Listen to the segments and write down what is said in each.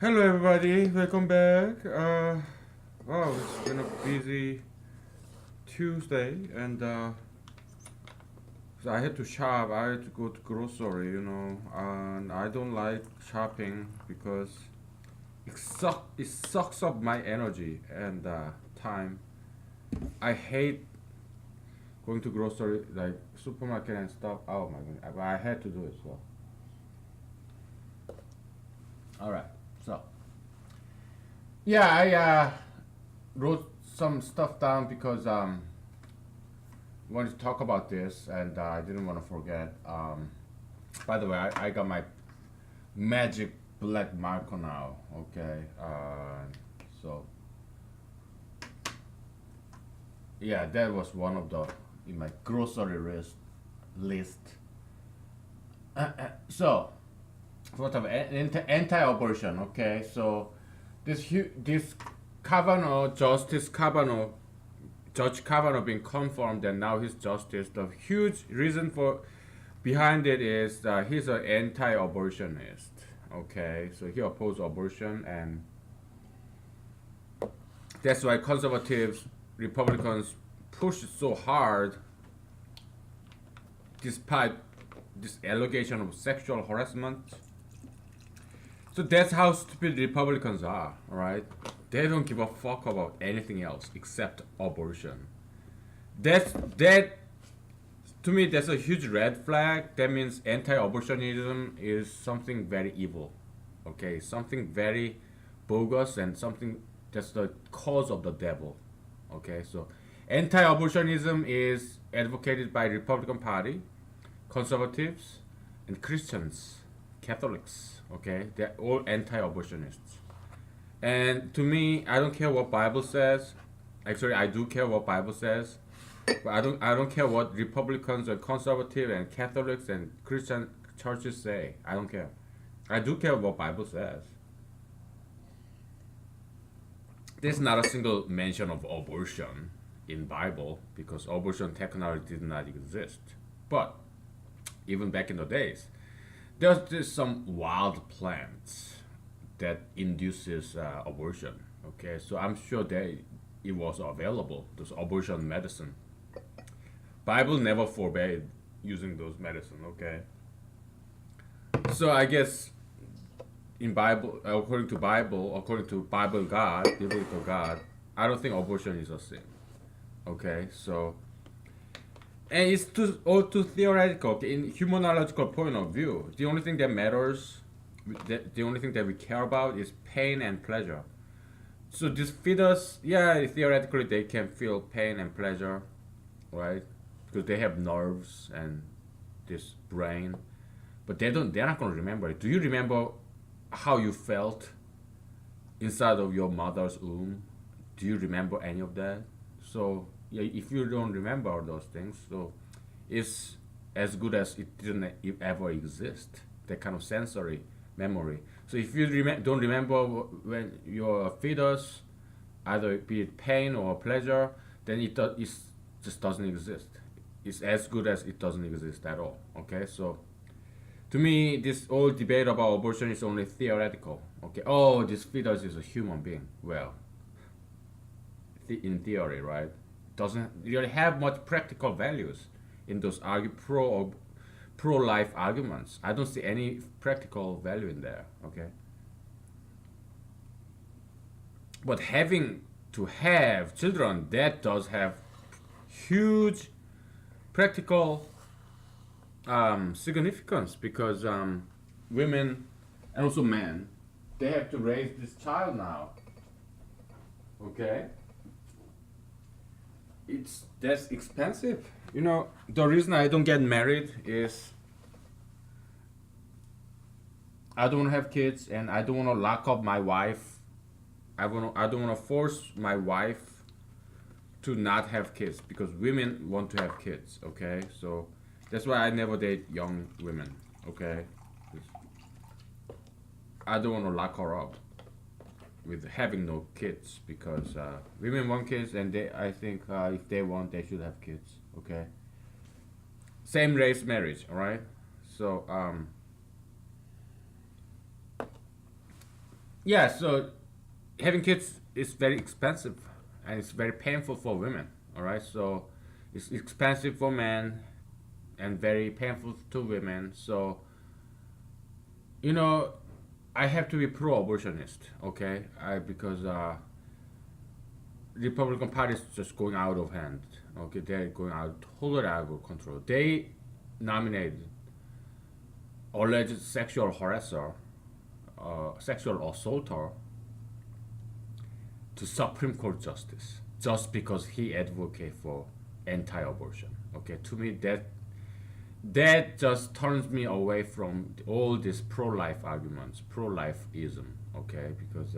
Hello, everybody. Welcome back. Wow, it's been a busy Tuesday, and so I had to shop. I had to go to grocery, and I don't like shopping because it sucks up my energy and time. I hate going to grocery like supermarket and stuff. Oh my god, I had to do it. So, all right. So, yeah, I wrote some stuff down because I wanted to talk about this, and I didn't want to forget. By the way, I got my magic black marker now. Okay, so yeah, that was one of the in my grocery list. So, sort of anti-abortion. Okay, so this Kavanaugh, Justice Kavanaugh, Judge Kavanaugh being confirmed and now he's justice. The huge reason for behind it is that he's an anti-abortionist. Okay, so he opposes abortion, and that's why conservatives, Republicans push so hard despite this allegation of sexual harassment. So that's how stupid Republicans are, right? They don't give a fuck about anything else except abortion. That to me that's a huge red flag. That means anti-abortionism is something very evil. Okay, something very bogus and something that's the cause of the devil. Okay, so anti-abortionism is advocated by Republican Party, conservatives, and Christians, Catholics. Okay, they're all anti-abortionists. And to me, I don't care what Bible says. Actually, I do care what Bible says, but I don't care what Republicans and conservative and Catholics and Christian churches say. I don't care. I do care what Bible says. There's not a single mention of abortion in Bible because abortion technology did not exist. But even back in the days, there's just some wild plants that induces abortion. Okay, so I'm sure that it was available. Those abortion medicine. Bible never forbade using those medicine. Okay, so I guess in Bible, according to Bible God, biblical God, I don't think abortion is a sin. Okay, so and it's all too theoretical. Okay? In humanological point of view, the only thing that matters, the only thing that we care about is pain and pleasure. So these fetus, yeah, theoretically they can feel pain and pleasure, right? Because they have nerves and this brain, but they don't. They're not gonna remember it. Do you remember how you felt inside of your mother's womb? Do you remember any of that? So yeah, if you don't remember those things, so it's as good as it didn't ever exist. That kind of sensory memory. So if you don't remember when you're a fetus, either be it pain or pleasure, then it just doesn't exist. It's as good as it doesn't exist at all. Okay, so to me, this whole debate about abortion is only theoretical. Okay, oh, this fetus is a human being. Well, in theory, right? Doesn't really have much practical values in those pro life arguments. I don't see any practical value in there. Okay, but having to have children, that does have huge practical significance because women and also men, they have to raise this child now. Okay, that's expensive. The reason I don't get married is I don't want to have kids and I don't want to lock up my wife. I don't want to force my wife to not have kids because women want to have kids. Okay, so that's why I never date young women. Okay, I don't want to lock her up with having no kids because women want kids and I think if they want they should have kids. Okay, same race marriage. All right, so Yeah, so having kids is very expensive and it's very painful for women. All right, so it's expensive for men and very painful to women. So you know, I have to be pro-abortionist. Okay, because Republican Party is just going out of hand. Okay, they're going out totally out of control. They nominated alleged sexual harasser, sexual assaulter to Supreme Court justice just because he advocates for anti-abortion. Okay, to me that just turns me away from all these pro-life arguments, pro-lifeism. Okay, because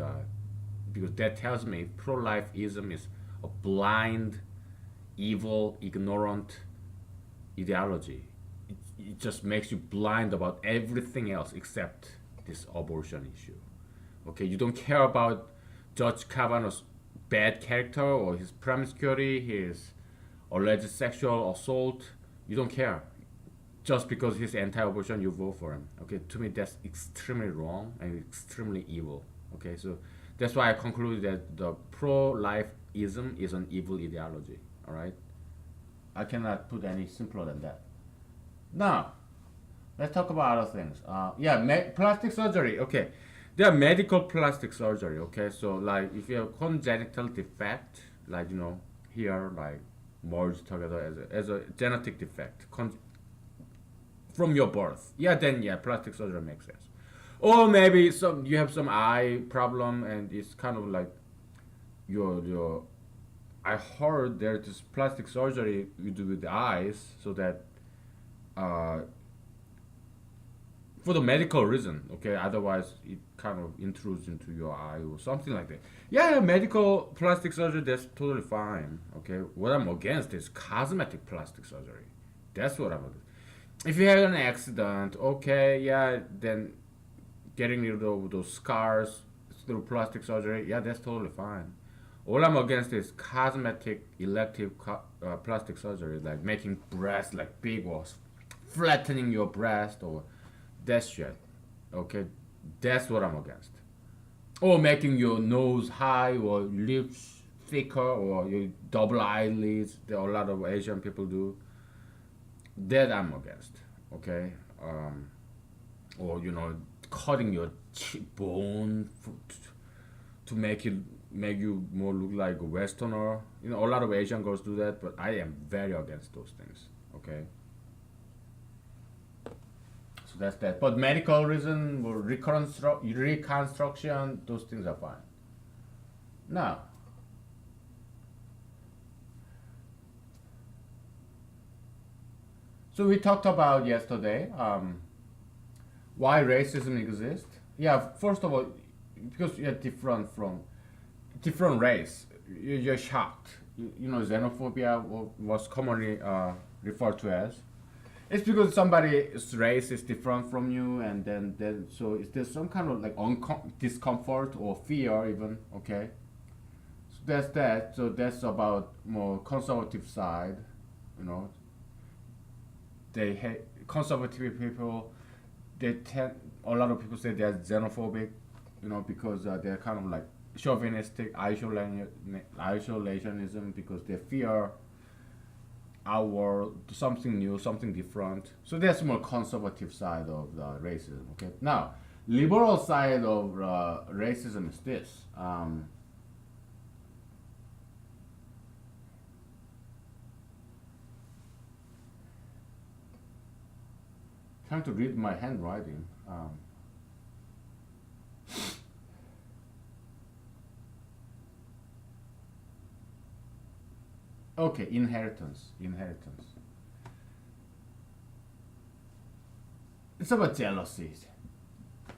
that tells me pro-lifeism is a blind, evil, ignorant ideology. It just makes you blind about everything else except this abortion issue. Okay, you don't care about Judge Kavanaugh's bad character or his promiscuity, his alleged sexual assault. You don't care. Just because he's anti-abortion, you vote for him. Okay, to me that's extremely wrong and extremely evil. Okay, so that's why I conclude that the pro-lifeism is an evil ideology. All right, I cannot put any simpler than that. Now, let's talk about other things. Yeah, plastic surgery. Okay, there are medical plastic surgery. Okay, so like if you have congenital defect, like here like merged together as a genetic defect from your birth. Yeah, then yeah, plastic surgery makes sense. Or maybe you have some eye problem and it's kind of like your. I heard there's this plastic surgery you do with the eyes so that uh, for the medical reason, okay? Otherwise, it kind of intrudes into your eye or something like that. Yeah, medical plastic surgery, that's totally fine, okay? What I'm against is cosmetic plastic surgery. That's what I'm against. If you have an accident, okay, yeah, then getting rid of those scars through plastic surgery, yeah, that's totally fine. All I'm against is cosmetic elective plastic surgery, like making breasts like big or flattening your breast or that shit. Okay, that's what I'm against. Or making your nose high or lips thicker or your double eyelids. There are a lot of Asian people do. That I'm against. Okay, or cutting your bone to make you more look like a Westerner. A lot of Asian girls do that, but I am very against those things. Okay. So that's that. But medical reason or reconstruction, those things are fine. Now, so we talked about yesterday why racism exists. Yeah, first of all, because you're different race, you're shocked. Xenophobia was commonly referred to as. It's because somebody's race is different from you, and then so is there some kind of like discomfort or fear even? Okay, so that's that. So that's about more conservative side. You know, they hate conservative people. They tend a lot of people say they're xenophobic. Because they're kind of like chauvinistic isolationism because they fear our world, something new, something different. So that's more conservative side of the racism. Okay. Now, liberal side of racism is this. Trying to read my handwriting. Okay, inheritance. It's about jealousy.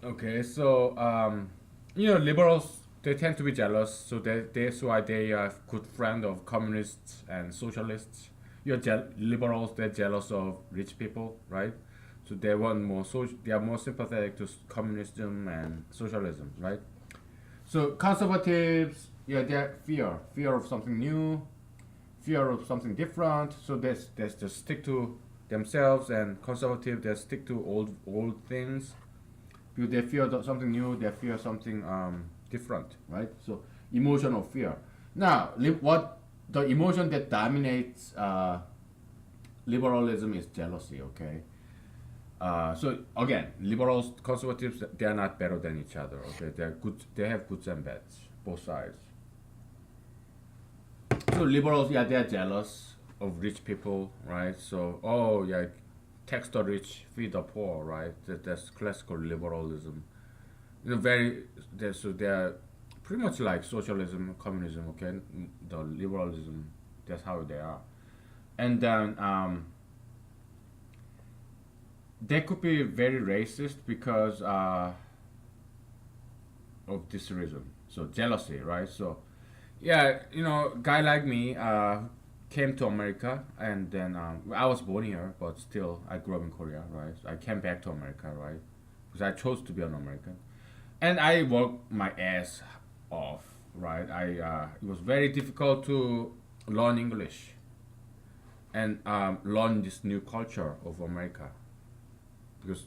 Okay, so liberals they tend to be jealous, so that's why they are good friend of communists and socialists. Liberals they're jealous of rich people, right? So they want more they are more sympathetic to communism and socialism, right? So conservatives, yeah, they're fear of something new, fear of something different. So they just stick to themselves, and conservative they stick to old things because they fear something new, they fear something different, right? So emotion of fear. Now, what the emotion that dominates liberalism is jealousy. Okay. So again, liberals, conservatives, they are not better than each other. Okay, they are good. They have goods and bads, both sides. So liberals, yeah, they are jealous of rich people, right? So, oh yeah, tax the rich, feed the poor, right? That's classical liberalism. Very. So they are pretty much like socialism, communism. Okay, the liberalism. That's how they are. And then they could be very racist because of this reason. So jealousy, right? So yeah, guy like me came to America, and then I was born here, but still I grew up in Korea, right? So I came back to America, right? Because I chose to be an American, and I worked my ass off, right? It was very difficult to learn English and learn this new culture of America, because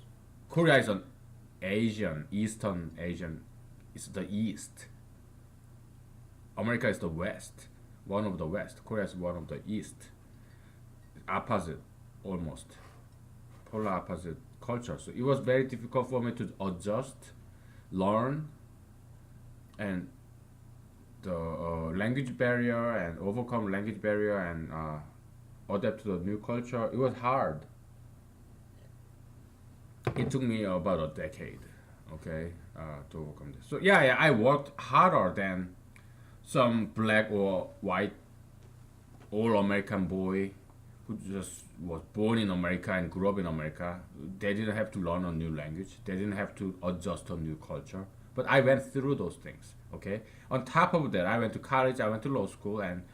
Korea is an Asian, Eastern Asian. It's the East. America is the West, one of the West. Korea is one of the East. Opposite, almost polar opposite culture. So it was very difficult for me to adjust, learn, and the language barrier and overcome language barrier and adapt to the new culture. It was hard. It took me about a decade, okay, to overcome this. So yeah, I worked harder than some black or white all American boy who just was born in America and grew up in America. They didn't have to learn a new language. They didn't have to adjust to a new culture. But I went through those things. Okay. On top of that, I went to college. I went to law school, and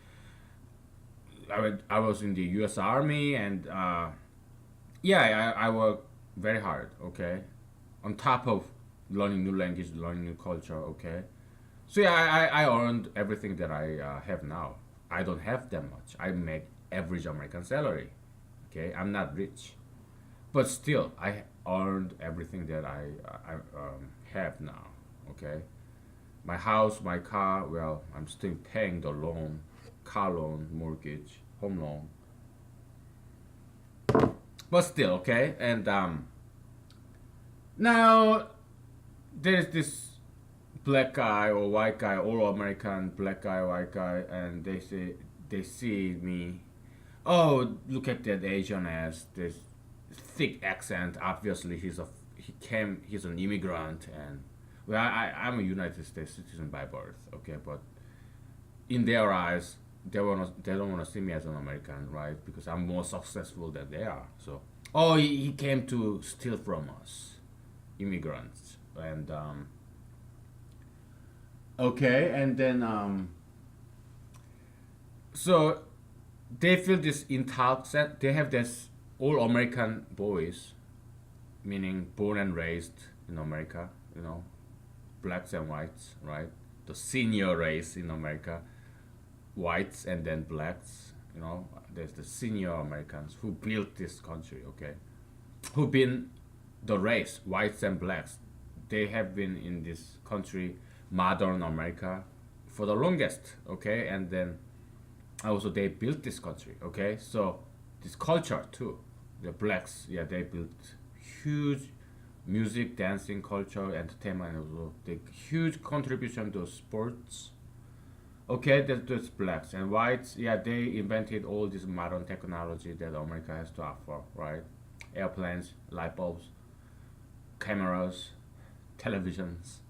I was in the U.S. Army, and yeah, I worked very hard. Okay. On top of learning new language, learning new culture. Okay. So yeah, I earned everything that I have now. I don't have that much. I make average American salary. Okay, I'm not rich, but still, I earned everything that I have now. Okay, my house, my car. Well, I'm still paying the loan, car loan, mortgage, home loan. But still, okay. And now there's this black guy or white guy, all American black guy, white guy, and they see me. Oh, look at that Asian ass, this thick accent. Obviously, he's an immigrant, and well, I'm a United States citizen by birth, okay, but in their eyes, they don't wanna see me as an American, right? Because I'm more successful than they are. So, oh, he came to steal from us, immigrants, and okay, and then so they feel this intolerant. They have this all American boys, meaning born and raised in America. Blacks and whites, right? The senior race in America, whites and then blacks. There's the senior Americans who built this country. Okay, who been the race, whites and blacks. They have been in this country, modern America, for the longest. Okay, and then also they built this country. Okay, so this culture too, the blacks, yeah, they built huge music, dancing culture, entertainment, and also the huge contribution to sports. Okay, that's blacks and whites. Yeah, they invented all this modern technology that America has to offer, right? Airplanes, light bulbs, cameras, televisions,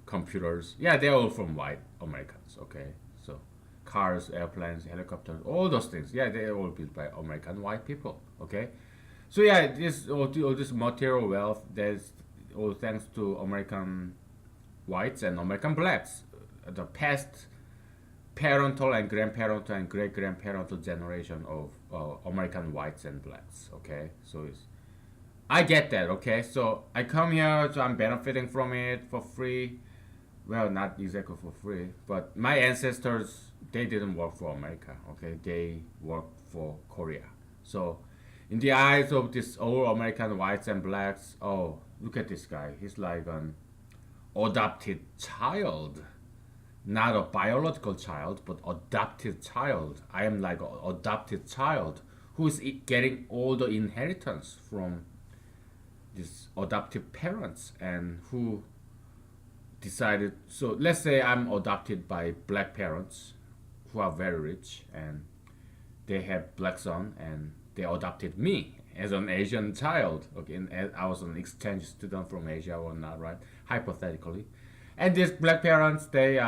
computers. Yeah, they're all from white Americans. Okay, so cars, airplanes, helicopters, all those things. Yeah, they're all built by American white people. Okay, so yeah, all this material wealth. There's all thanks to American whites and American blacks. The past parental and grandparental and great grandparental generation of American whites and blacks. Okay, so I get that. Okay, so I come here, so I'm benefiting from it for free. Well, not exactly for free, but my ancestors, they didn't work for America. Okay, they worked for Korea. So in the eyes of these all American whites and blacks, oh, look at this guy. He's like an adopted child, not a biological child, but adopted child. I am like an adopted child who is getting all the inheritance from these adoptive parents and who decided. So let's say I'm adopted by black parents who are very rich and they have black son and they adopted me as an Asian child. Okay, and I was an exchange student from Asia or not, right? Hypothetically, and these black parents they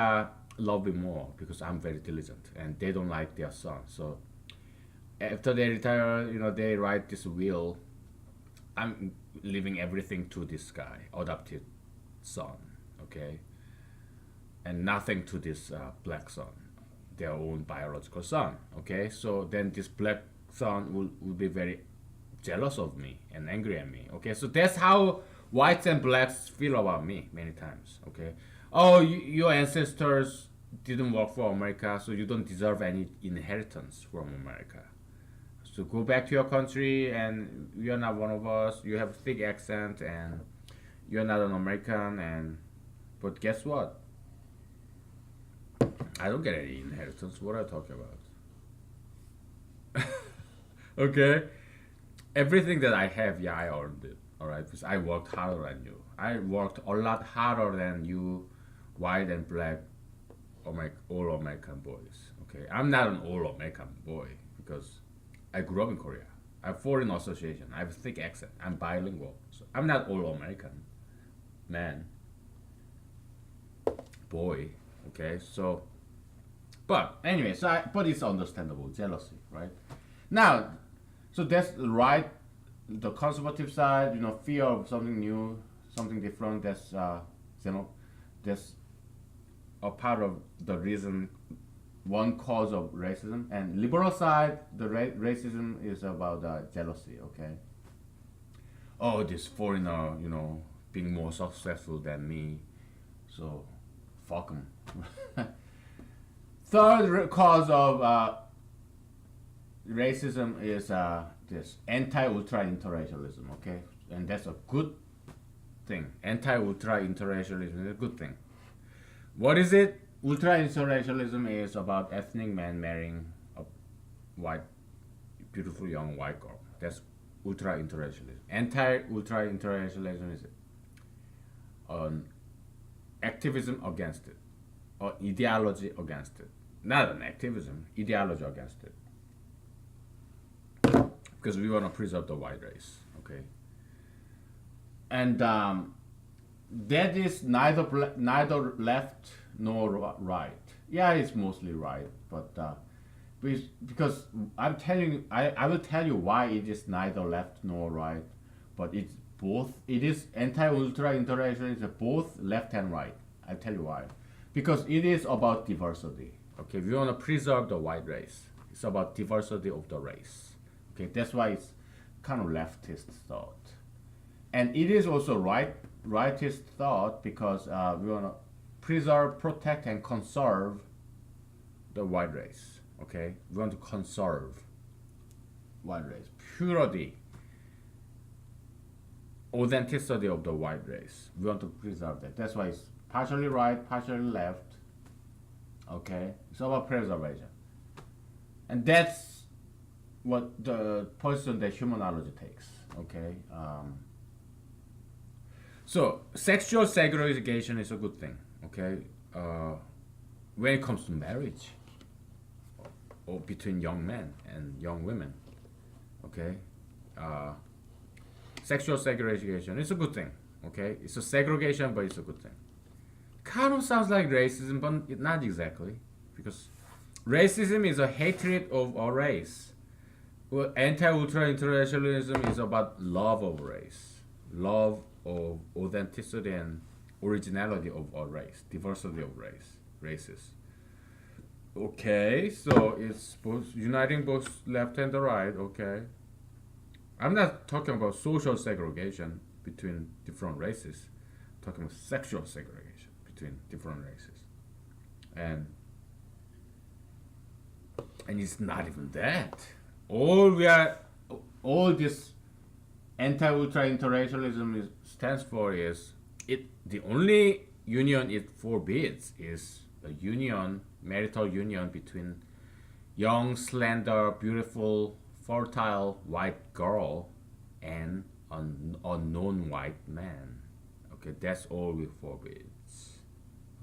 love me more because I'm very diligent and they don't like their son. So after they retire, they write this will. I'm leaving everything to this guy, adopted son, okay, and nothing to this black son, their own biological son, okay. So then this black son will be very jealous of me and angry at me, okay. So that's how whites and blacks feel about me many times, okay. Oh, your ancestors didn't work for America, so you don't deserve any inheritance from America. So go back to your country, and you're not one of us. You have a thick accent, and you're not an American. And but guess what? I don't get any inheritance. What are you talking about? Okay, everything that I have, yeah, I earned it. All right, because I worked harder than you. I worked a lot harder than you, white and black, all American boys. Okay, I'm not an all American boy because I grew up in Korea. I have foreign association. I have a thick accent. I'm bilingual. So I'm not all American man, boy. Okay, so, but anyway, but it's understandable jealousy, right? Now, so that's right. The conservative side, fear of something new, something different. That's that's a part of the reason, one cause of racism. And liberal side, the racism is about jealousy. Okay. Oh, this foreigner, being more successful than me, so fuck him. Third cause of racism is this anti-ultra interracialism. Okay, and that's a good thing. Anti-ultra interracialism is a good thing. What is it? Ultra interracialism is about ethnic man marrying a white, beautiful young white girl. That's ultra interracialism. Anti-ultra interracialism is an activism against it, or ideology against it. Not an activism, ideology against it. Because we want to preserve the white race, okay? And that is neither left nor right. Yeah, it's mostly right, but because I'm telling you, I will tell you why it is neither left nor right, but it's both. It is anti-ultra interracialism is both left and right. I'll tell you why. Because it is about diversity. Okay, we want to preserve the white race. It's about diversity of the race. Okay, that's why it's kind of leftist thought, and it is also rightist thought because we want to preserve, protect, and conserve the white race. Okay, we want to conserve white race, purity, authenticity of the white race. We want to preserve that. That's why it's partially right, partially left. Okay, it's about preservation, and that's what the position that humanology takes. Okay, so sexual segregation is a good thing. Okay, when it comes to marriage or between young men and young women. Okay, sexual segregation is a good thing. Okay, it's a segregation, but it's a good thing. Kind of sounds like racism, but not exactly, because racism is a hatred of a race. Well, anti-ultra interracialism is about love of race, love of authenticity and originality of a race, diversity of races. Okay, so it's both uniting both left and the right. Okay, I'm not talking about social segregation between different races. I'm talking about sexual segregation between different races, and it's not even that. All this anti-ultra interracialism stands for is it the only union it forbids is a union, marital union between young, slender, beautiful, fertile white girl and an unknown white man. Okay, that's all we forbids.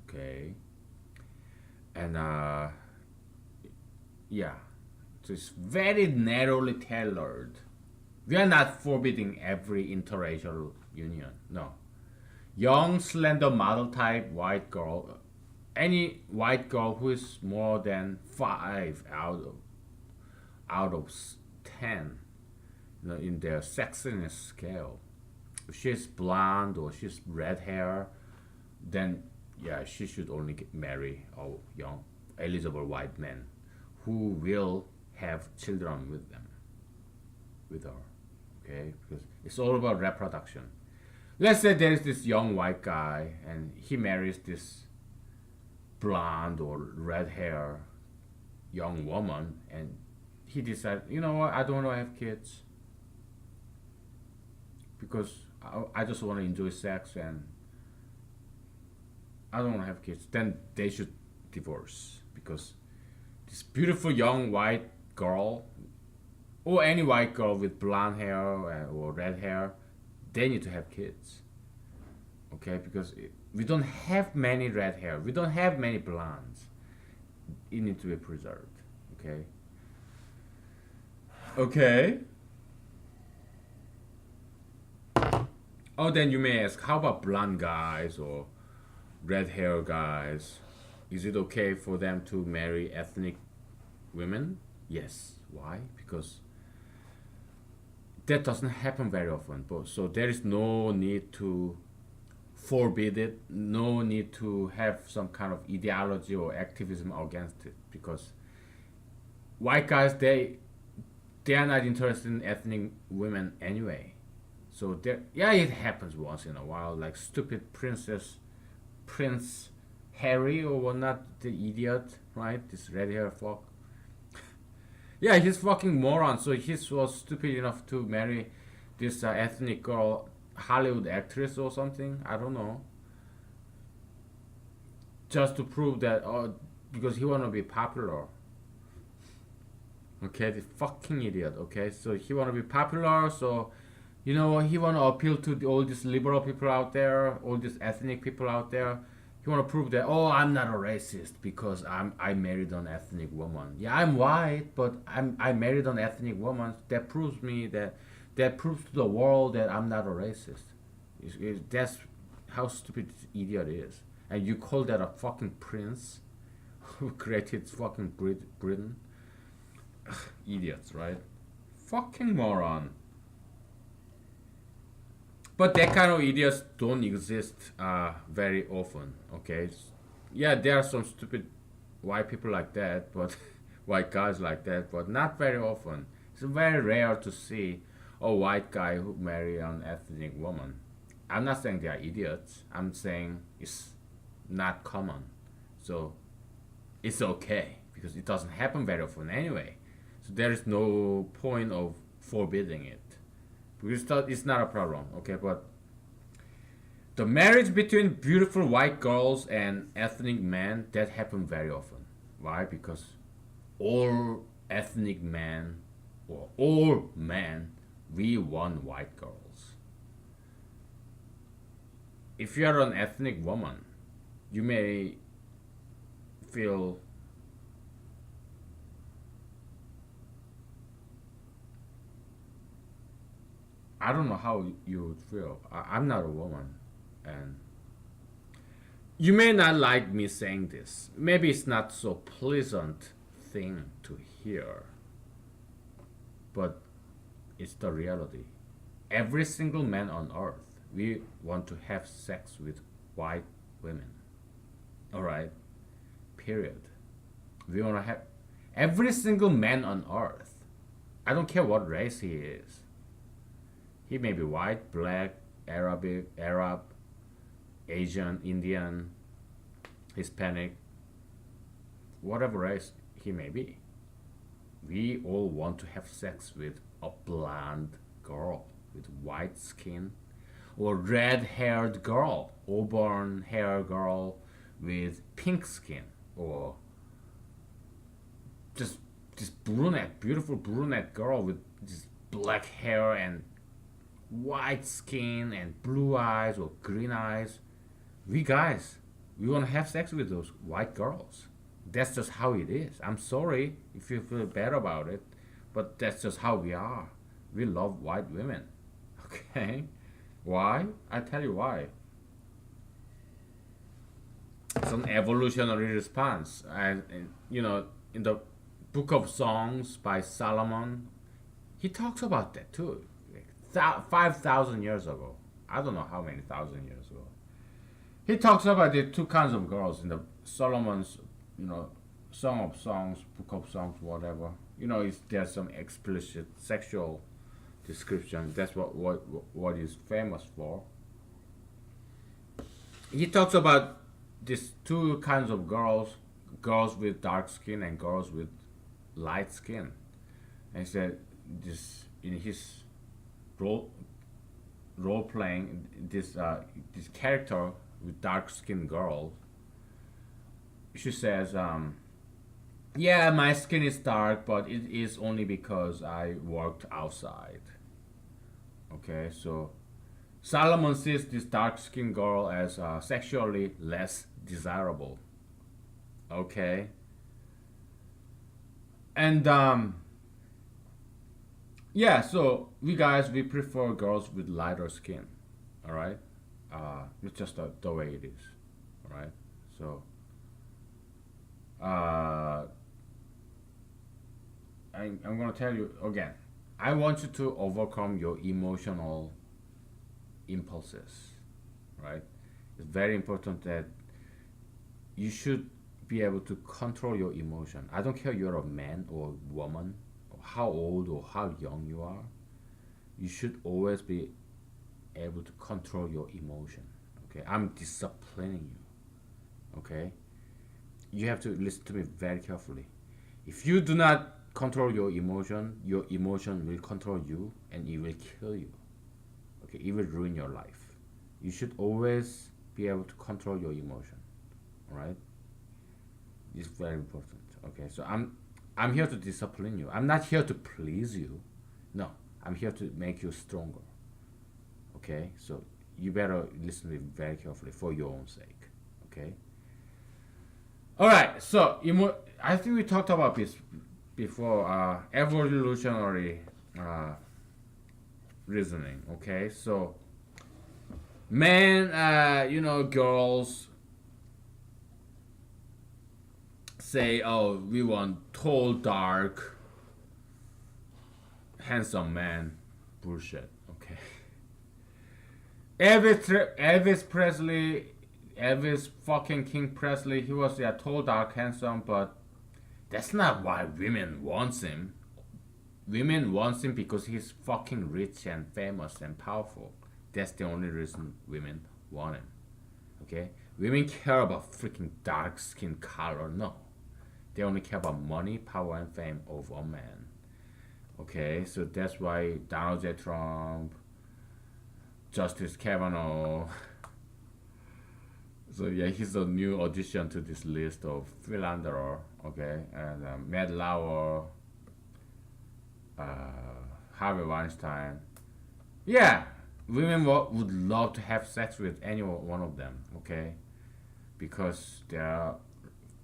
Okay, and yeah, so it's very narrowly tailored. We are not forbidding every interracial union. No, young, slender, model type white girl, any white girl who is more than 5 out of 10, in their sexiness scale. If she's blonde or she's red hair, then yeah, she should only marry a young, eligible white man who will have children with them, with her. Okay, because it's all about reproduction. Let's say there is this young white guy and he marries this blonde or red hair young woman and he decides, you know what, I don't want to have kids because I just want to enjoy sex and I don't want to have kids. Then they should divorce because this beautiful young white girl or any white girl with blonde hair or red hair, they need to have kids. Okay, because we don't have many red hair, we don't have many blondes. It needs to be preserved. Okay. Okay. Oh, then you may ask, how about blonde guys or red hair guys? Is it okay for them to marry ethnic women? Yes. Why? Because that doesn't happen very often. But so there is no need to forbid it, no need to have some kind of ideology or activism against it because white guys they are not interested in ethnic women anyway. So there, yeah, it happens once in a while, like stupid Prince Harry or whatnot, the idiot, right? This red hair fuck. Yeah, he's fucking moron. So he was stupid enough to marry this ethnic girl, Hollywood actress or something. I don't know. Just to prove that, because he wanna be popular. Okay, the fucking idiot. Okay, so he wanna be popular. So, he wanna appeal to all these liberal people out there, all these ethnic people out there. He wanna prove that, I'm not a racist because I married an ethnic woman. Yeah, I'm white, but I married an ethnic woman. That proves to the world that I'm not a racist. That's how stupid this idiot is. And you call that a fucking prince who created fucking Britain? Ugh, idiots, right? Fucking moron. But that kind of idiots don't exist very often. Okay, yeah, there are some stupid white people like that, but white guys like that, but not very often. It's very rare to see a white guy who marry an ethnic woman. I'm not saying they are idiots. I'm saying it's not common. So it's okay because it doesn't happen very often anyway. So there is no point of forbidding it because it's not a problem. Okay, but the marriage between beautiful white girls and ethnic men that happen very often. Why? Because all ethnic men or all men we want white girls. If you are an ethnic woman, you may feel I don't know how you would feel. I'm not a woman, and you may not like me saying this. Maybe it's not so pleasant thing to hear, but it's the reality. Every single man on earth, we want to have sex with white women. All right, period. We want to have every single man on earth. I don't care what race he is. He may be white, black, Arab, Asian, Indian, Hispanic, whatever race he may be. We all want to have sex with a blonde girl. with white skin, or red-haired girl, auburn-haired girl with pink skin, or just this brunette, beautiful brunette girl with this black hair and white skin and blue eyes or green eyes. We guys, we want to have sex with those white girls. That's just how it is. I'm sorry if you feel bad about it, but that's just how we are. We love white women. Okay? Why? I tell you why. It's an evolutionary response. And in the Book of Songs by Solomon, he talks about that too. 5,000 years ago. I don't know how many thousand years ago. He talks about the two kinds of girls in the Solomon's, Song of Songs, Book of Songs, whatever. There's some explicit sexual description. That's what is famous for. He talks about these two kinds of girls with dark skin and girls with light skin. And he said this in his role playing this character with dark skinned girl. She says, "Yeah, my skin is dark, but it is only because I worked outside." Okay, so Solomon sees this dark skinned girl as sexually less desirable. Okay, and yeah, so we prefer girls with lighter skin. All right, it's just the way it is. All right, so I'm gonna tell you again. I want you to overcome your emotional impulses. Right, it's very important that you should be able to control your emotion. I don't care you're a man or woman, or how old or how young you are. You should always be able to control your emotion. Okay, I'm disciplining you. Okay, you have to listen to me very carefully. If you do not control your emotion will control you and it will kill you. Okay, it will ruin your life. You should always be able to control your emotion. All right, it's very important. Okay, so I'm here to discipline you. I'm not here to please you. No, I'm here to make you stronger. Okay, so you better listen to me very carefully for your own sake. Okay. All right. So I think we talked about this before. Evolutionary reasoning. Okay, so men, girls say, "Oh, we want tall, dark, handsome man." Bullshit. Okay. Elvis fucking King Presley, he was tall, dark, handsome, but that's not why women wants him. Women wants him because he's fucking rich and famous and powerful. That's the only reason women want him. Okay? Women care about freaking dark skin color. No. They only care about money, power, and fame of a man. Okay? So that's why Donald J. Trump, Justice Kavanaugh. So yeah, he's a new addition to this list of philanderer. Okay? And Matt Lauer, Harvey Weinstein. Yeah, women would love to have sex with any one of them, okay? Because they are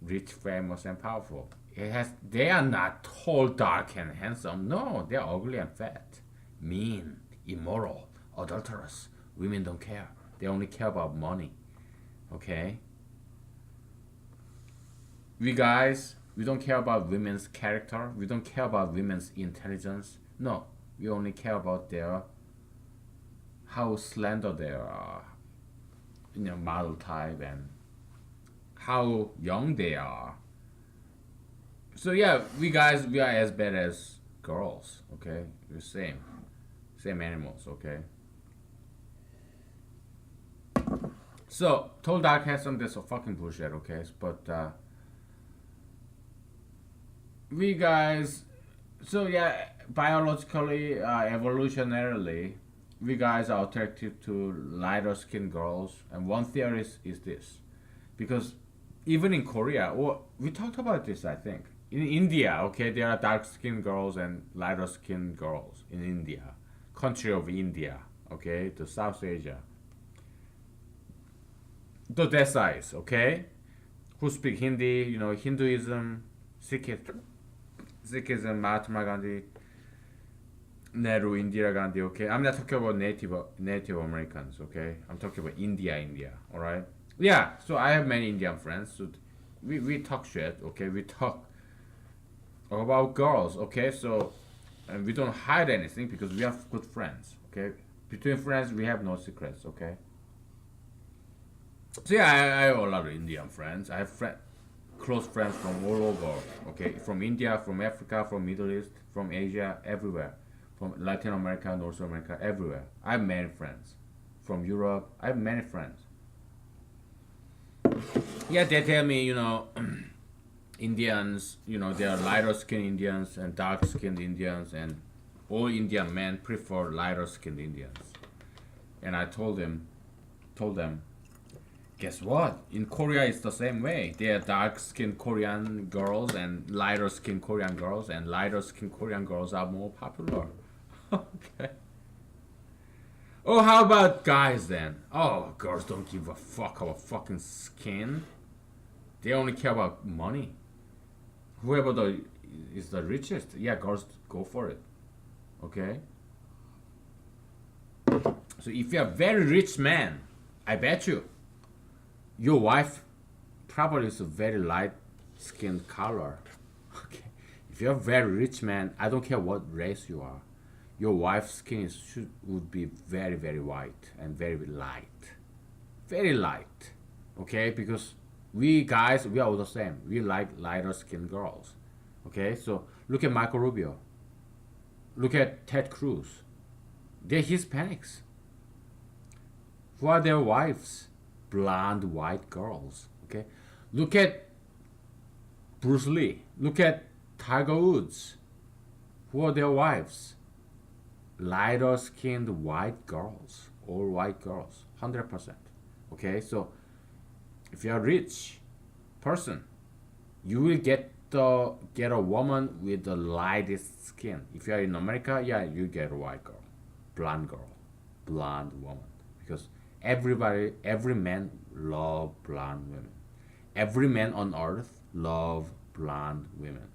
rich, famous, and powerful. They are not tall, dark, and handsome. No, they are ugly and fat, mean, immoral, adulterous. Women don't care. They only care about money, okay? We guys, we don't care about women's character. We don't care about women's intelligence. No, we only care about how slender they are, model type, and how young they are. So yeah, we guys, we are as bad as girls. Okay, we're same animals. Okay. So tall, dark, handsome, that's a fucking bullshit. Okay, but we guys, so yeah, biologically, evolutionarily, we guys are attracted to lighter skinned girls, and one theory is this, because even in Korea, or we talked about this, I think in India, okay, there are dark skinned girls and lighter skinned girls in India, country of India, okay, to South Asia, to that size, okay, who speak Hindi, Hinduism, Sikhism, Mahatma Gandhi, Nehru, Indira Gandhi. Okay, I'm not talking about Native Americans. Okay, I'm talking about India. All right. Yeah. So I have many Indian friends. So we talk shit. Okay, we talk about girls. Okay, so and we don't hide anything because we have good friends. Okay, between friends we have no secrets. Okay. So yeah, I have a lot of Indian friends. I have close friends from all over. Okay, from India, from Africa, from Middle East, from Asia, everywhere, from Latin America, North America, everywhere. I have many friends. From Europe, I have many friends. Yeah, they tell me, Indians, there are lighter skinned Indians and dark skinned Indians, and all Indian men prefer lighter skinned Indians. And I told them, guess what? In Korea, it's the same way. There are dark skinned Korean girls and lighter skinned Korean girls, and lighter skinned Korean girls are more popular. Okay. Oh, how about guys then? Oh, girls don't give a fuck about fucking skin. They only care about money. Whoever is the richest, yeah, girls go for it. Okay. So if you're a very rich man, I bet your wife probably is a very light skinned color. Okay. If you're a very rich man, I don't care what race you are. Your wife's skin would be very, very white and very light. Very light. Okay? Because we guys, we are all the same. We like lighter skinned girls. Okay? So look at Marco Rubio. Look at Ted Cruz. They're Hispanics. Who are their wives? Blonde white girls. Okay? Look at Bruce Lee. Look at Tiger Woods. Who are their wives? Lighter skinned white girls. All white girls. 100%. Okay? So if you're a rich person, you will get a woman with the lightest skin. If you're in America, yeah, you get a white girl, blonde woman, because every man love blonde women. Every man on earth love blonde women.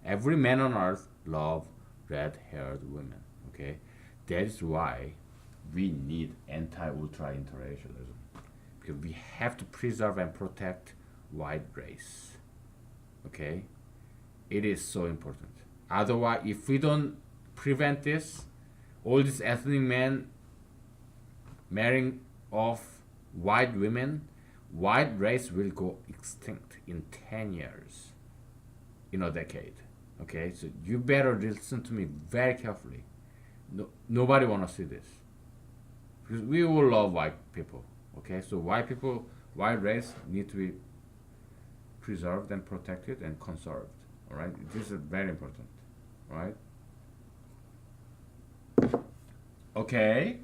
Every man on earth love red-haired women. Okay, that is why we need anti-ultra interracialism, because we have to preserve and protect white race. Okay, it is so important. Otherwise, if we don't prevent this, all these ethnic men marrying off white women, white race will go extinct in 10 years, in a decade. Okay, so you better listen to me very carefully. No, nobody want to see this, because we will love white people. Okay, so white people, white race need to be preserved and protected and conserved. All right, this is very important. All right. Okay.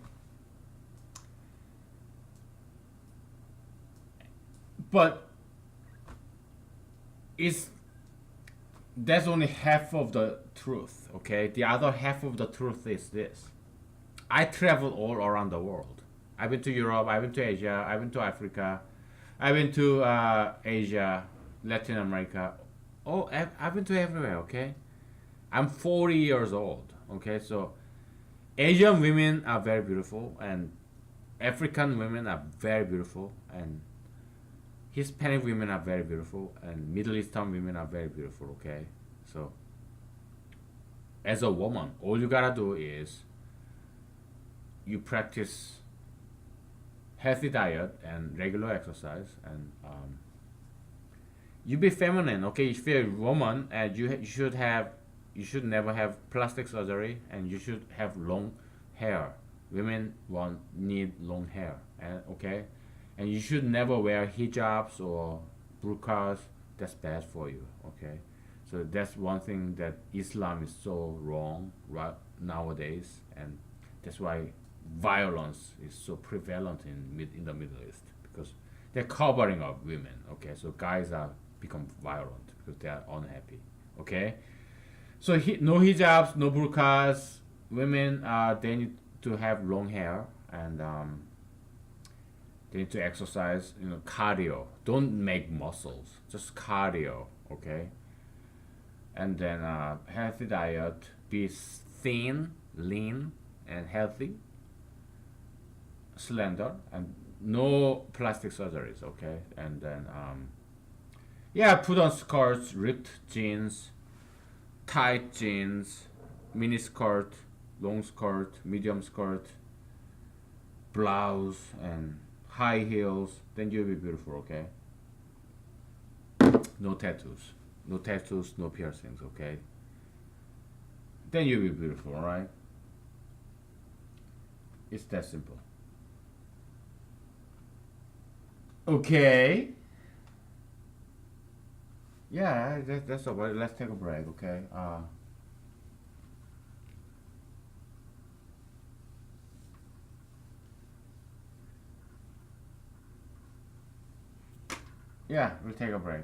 But it's that's only half of the truth. Okay, the other half of the truth is this: I travel all around the world. I've been to Europe. I've been to Asia. I've been to Africa. I've been to Asia, Latin America. Oh, I've been to everywhere. Okay, I'm 40 years old. Okay, so Asian women are very beautiful, and African women are very beautiful, and Hispanic women are very beautiful, and Middle Eastern women are very beautiful. Okay, so as a woman, all you gotta do is you practice healthy diet and regular exercise, and you be feminine. Okay, if you're a woman, and you should never have plastic surgery, and you should have long hair. Women need long hair, and okay, and you should never wear hijabs or burqas. That's bad for you. Okay, so that's one thing that Islam is so wrong right nowadays, and that's why violence is so prevalent in the Middle East because they're covering up women. Okay, so guys are become violent because they are unhappy. Okay, so no hijabs, no burqas. Women, they need to have long hair and they need to exercise. You know, cardio. Don't make muscles, just cardio. Okay, and then healthy diet. Be thin, lean, and healthy, slender, and no plastic surgeries. Okay, and then yeah, put on skirts, ripped jeans, tight jeans, mini skirt, long skirt, medium skirt, blouse, and high heels. Then you'll be beautiful. Okay. No tattoos, no tattoos, no piercings. Okay. Then you'll be beautiful. All right. It's that simple. Okay. Yeah, that's all right. Let's take a break, okay? Yeah, we'll take a break.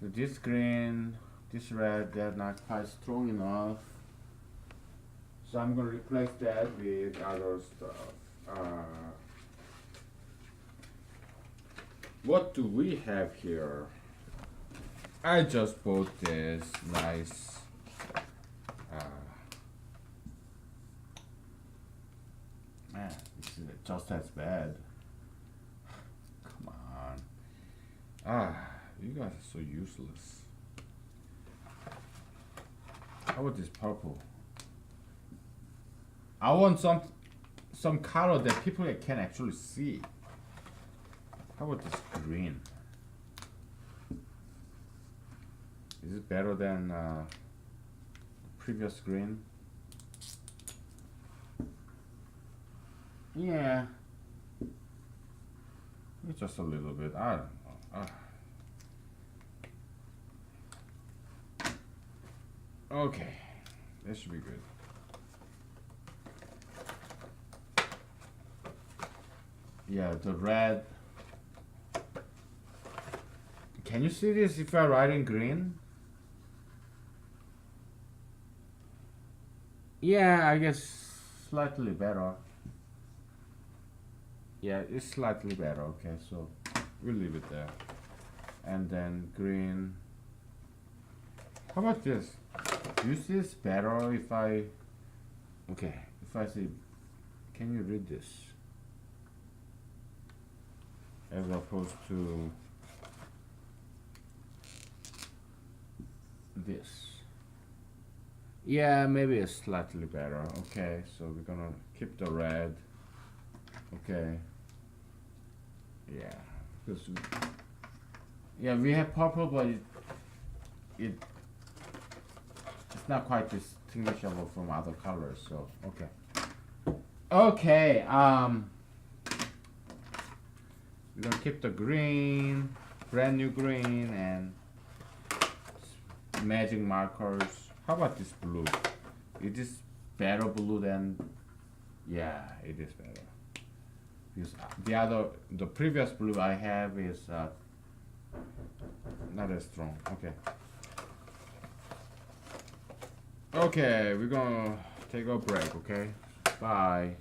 So this green, this red, they're not quite strong enough. So I'm gonna replace that with other stuff. What do we have here? I just bought this nice man, this is just as bad. Come on. You guys are so useless. How about this purple? I want some color that people can actually see. How about this green? Is it better than the previous green? Yeah. It's just a little bit. I don't know. Okay. This should be good. Yeah, the red. Can you see this if I write in green? Yeah, I guess slightly better. Yeah, it's slightly better. Okay, so we'll leave it there. And then green. How about this? Is this better if I... Okay, if I say... Can you read this? As opposed to... this. Yeah, maybe it's slightly better. Okay, so we're gonna keep the red. Okay. Yeah, because yeah, we have purple, but it's not quite distinguishable from other colors. So okay. Okay. We're gonna keep the green, brand new green, and magic markers. How about this blue? Is this better blue than? Yeah, it is better. Because the previous blue I have is not as strong. Okay. Okay, we're gonna take a break. Okay. Bye.